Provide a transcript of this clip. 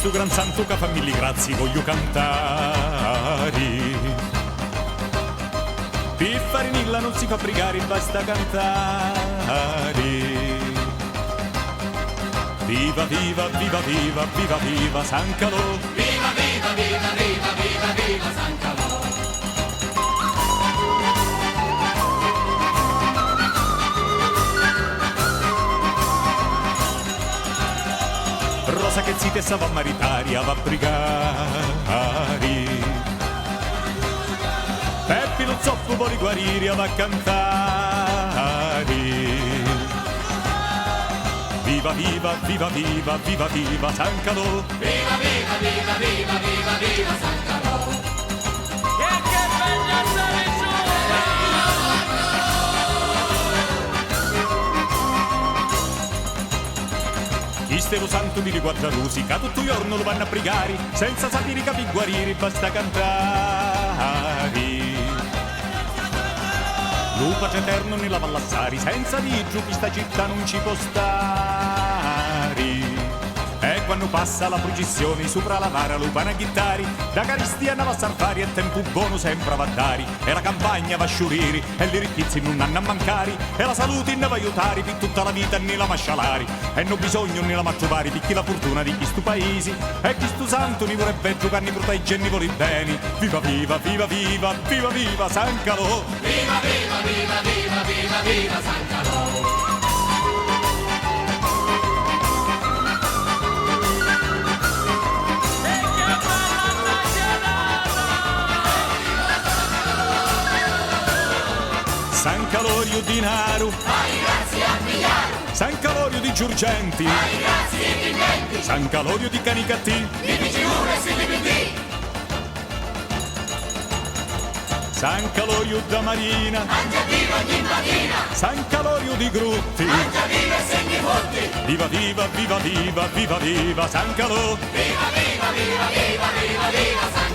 su gran santo che fa mille grazie voglio cantare. Piffarinilla non si fa pregare, basta cantare. Viva, viva, viva, viva, viva, viva San Calò. Viva, viva, viva, viva, viva, viva San Calò. Rosa che zita e sa va maritaria, va a pregare. Peppi lo zoppo vuole guarire, va a cantare. Viva, viva, viva, viva, viva, viva San Calò. Viva, viva, viva, viva, viva, viva San Calò. E che bella Istero santo di riguarda musica, tutto il giorno lo vanno a pregare, senza satirica per guarire, basta cantare. Lupa c'è eterno nella Vallassari, senza di giù questa città non ci può stare. E quando passa la processione sopra la vara lupana chittari, da caristia va a salvare e tempo buono sempre va a dare. E la campagna va a sciurire e le ricchezze non hanno a mancare, e la salute ne va a aiutare per tutta la vita ne la mascialare. E non bisogno ne la ma trovare per chi la fortuna di questo paese, e questo santo ne vorrebbe giocare, ne protegge e ne vuole bene. Viva, viva, viva, viva, viva, viva San Calò. Viva, viva, viva, viva, viva, viva San Calò. San Calorio di Naru, Ai grazie a Migliaro, San Calorio di Giurgenti, ai grazie ai clienti, San Calorio di Canicattì, di PG1 e CDPD, San Calorio da Marina, mangia vivo ogni mattina, San Calorio di Grutti. mangia vivo e segni molti. Viva, viva, viva, viva, viva, viva San Calò. Viva, viva, viva, viva, viva, viva San